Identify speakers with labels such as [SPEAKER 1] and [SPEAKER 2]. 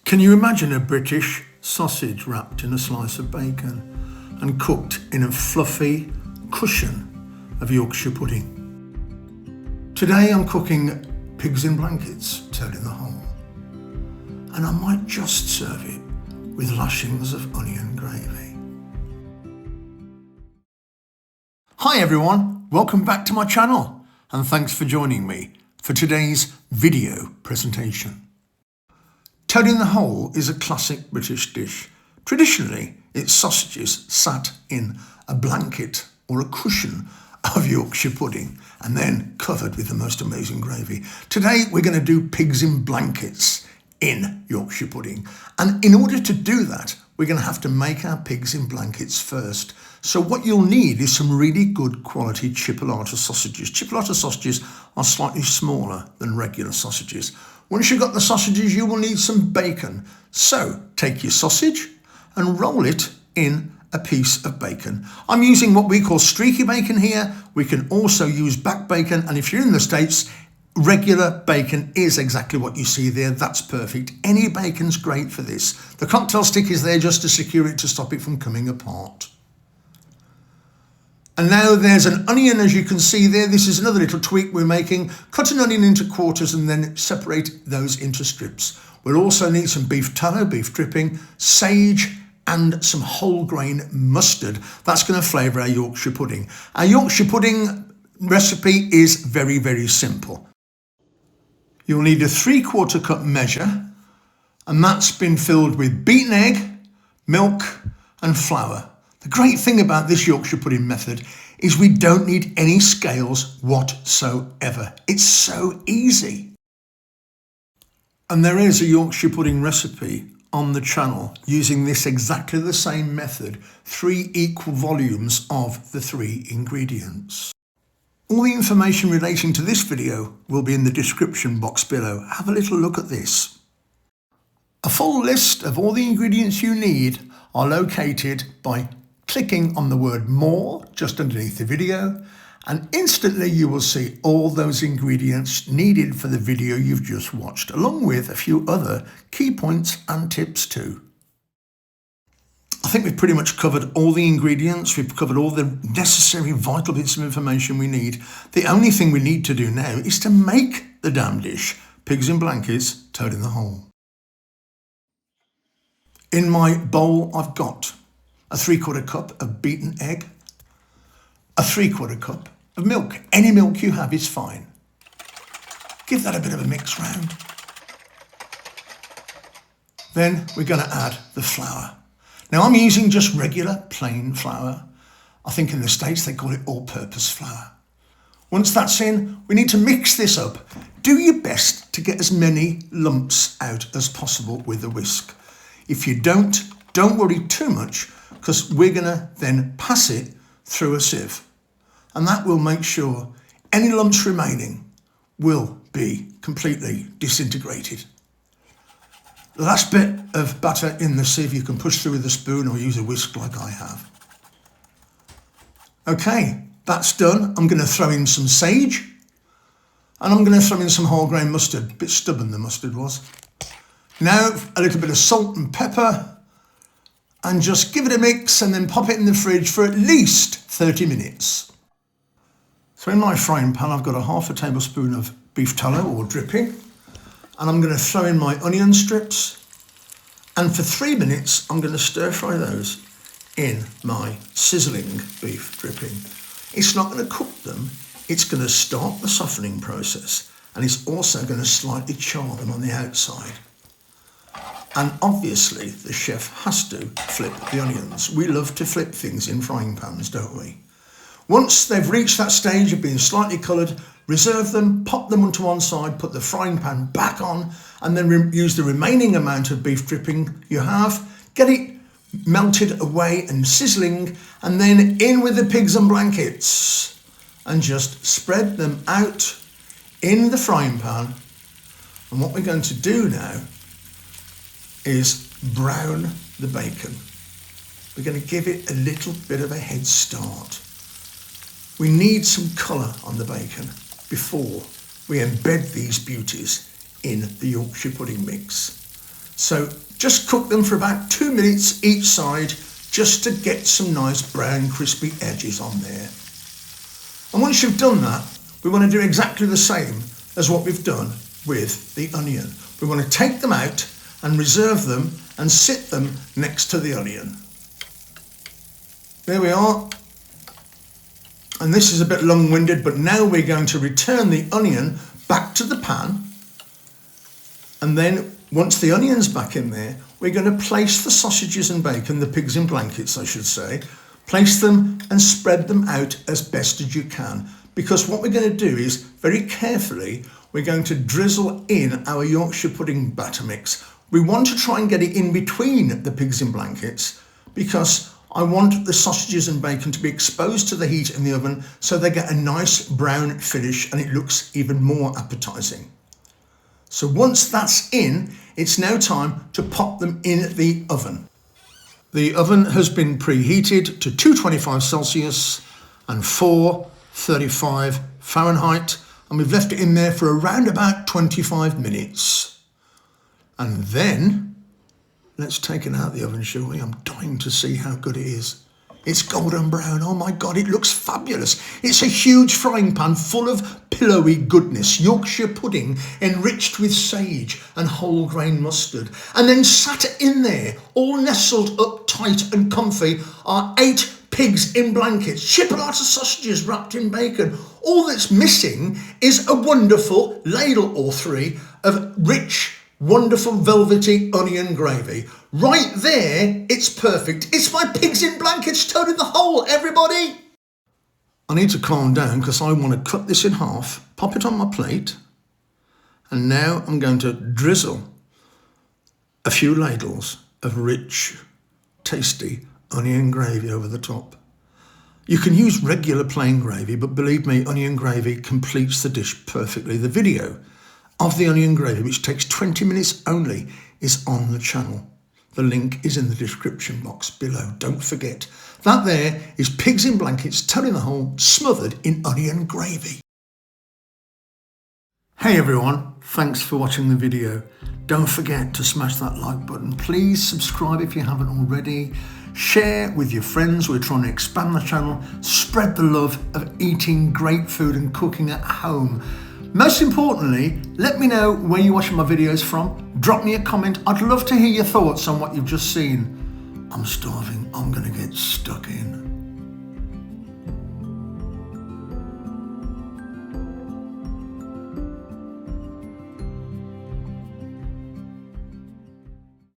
[SPEAKER 1] Can you imagine a British sausage wrapped in a slice of bacon and cooked in a fluffy cushion of Yorkshire pudding? Today I'm cooking pigs in blankets, toad in the hole, and I might just serve it with lashings of onion gravy. Hi everyone, welcome back to my channel and thanks for joining me for today's video presentation. Toad in the hole is a classic British dish. Traditionally, it's sausages sat in a blanket or a cushion of Yorkshire pudding and then covered with the most amazing gravy. Today, we're going to do pigs in blankets in Yorkshire pudding. And in order to do that, we're going to have to make our pigs in blankets first. So what you'll need is some really good quality Chipolata sausages. Chipolata sausages are slightly smaller than regular sausages. Once you've got the sausages, you will need some bacon. So take your sausage and roll it in a piece of bacon. I'm using what we call streaky bacon here. We can also use back bacon. And if you're in the States, regular bacon is exactly what you see there. That's perfect. Any bacon's great for this. The cocktail stick is there just to secure it, to stop it from coming apart. And now there's an onion, as you can see there. This is another little tweak we're making. Cut an onion into quarters and then separate those into strips. We'll also need some beef tallow, beef dripping, sage, and some whole grain mustard. That's going to flavour our Yorkshire pudding. Our Yorkshire pudding recipe is very, very simple. You'll need a 3/4 cup measure, and that's been filled with beaten egg, milk, and flour. The great thing about this Yorkshire pudding method is we don't need any scales whatsoever. It's so easy. And there is a Yorkshire pudding recipe on the channel using this exactly the same method, 3 equal volumes of the 3 ingredients. All the information relating to this video will be in the description box below. Have a little look at this. A full list of all the ingredients you need are located by clicking on the word more just underneath the video, and instantly you will see all those ingredients needed for the video you've just watched, along with a few other key points and tips too. I think we've pretty much covered all the ingredients. We've covered all the necessary vital bits of information we need. The only thing we need to do now is to make the damn dish. Pigs in blankets, toad in the hole. In my bowl, I've got a 3/4 cup of beaten egg, a 3/4 cup of milk. Any milk you have is fine. Give that a bit of a mix round. Then we're going to add the flour. Now I'm using just regular plain flour. I think in the States they call it all-purpose flour. Once that's in, we need to mix this up. Do your best to get as many lumps out as possible with a whisk. If you don't worry too much, because we're going to then pass it through a sieve. And that will make sure any lumps remaining will be completely disintegrated. The last bit of batter in the sieve you can push through with a spoon or use a whisk like I have. Okay, that's done. I'm going to throw in some sage and I'm going to throw in some whole grain mustard. A bit stubborn the mustard was. Now a little bit of salt and pepper, and just give it a mix and then pop it in the fridge for at least 30 minutes. So in my frying pan, I've got a 1/2 tablespoon of beef tallow or dripping, and I'm going to throw in my onion strips. And for 3 minutes, I'm going to stir fry those in my sizzling beef dripping. It's not going to cook them. It's going to start the softening process, and it's also going to slightly char them on the outside. And obviously the chef has to flip the onions. We love to flip things in frying pans, don't we? Once they've reached that stage of being slightly coloured, reserve them, pop them onto one side, put the frying pan back on, and then use the remaining amount of beef dripping you have, get it melted away and sizzling, and then in with the pigs and blankets and just spread them out in the frying pan. And what we're going to do now is brown the bacon. We're going to give it a little bit of a head start. We need some colour on the bacon before we embed these beauties in the Yorkshire pudding mix. So just cook them for about 2 minutes each side, just to get some nice brown crispy edges on there. And once you've done that, we want to do exactly the same as what we've done with the onion. We want to take them out and reserve them and sit them next to the onion. There we are. And this is a bit long-winded, but now we're going to return the onion back to the pan. And then once the onion's back in there, we're going to place the sausages and bacon, the pigs in blankets I should say, place them and spread them out as best as you can. Because what we're going to do is, very carefully, we're going to drizzle in our Yorkshire pudding batter mix. We want to try and get it in between the pigs in blankets, because I want the sausages and bacon to be exposed to the heat in the oven so they get a nice brown finish and it looks even more appetizing. So once that's in, it's now time to pop them in the oven. The oven has been preheated to 225 Celsius and 435 Fahrenheit, and we've left it in there for around about 25 minutes. And then, let's take it out of the oven, shall we? I'm dying to see how good it is. It's golden brown. Oh my God, it looks fabulous. It's a huge frying pan full of pillowy goodness. Yorkshire pudding enriched with sage and whole grain mustard. And then sat in there, all nestled up tight and comfy, are 8 pigs in blankets, Chipolata sausages wrapped in bacon. All that's missing is a wonderful ladle or 3 of rich, wonderful velvety onion gravy. Right there, it's perfect. It's my pigs in blankets toad in the hole, everybody. I need to calm down because I want to cut this in half, pop it on my plate, and now I'm going to drizzle a few ladles of rich, tasty onion gravy over the top. You can use regular plain gravy, but believe me, onion gravy completes the dish perfectly. The video of the onion gravy, which takes 20 minutes only, is on the channel. The link is in the description box below. Don't forget. That there is pigs in blankets, toad in the hole, smothered in onion gravy. Hey everyone, thanks for watching the video. Don't forget to smash that like button. Please subscribe if you haven't already. Share with your friends. We're trying to expand the channel. Spread the love of eating great food and cooking at home. Most importantly, let me know where you're watching my videos from. Drop me a comment. I'd love to hear your thoughts on what you've just seen. I'm starving. I'm going to get stuck in.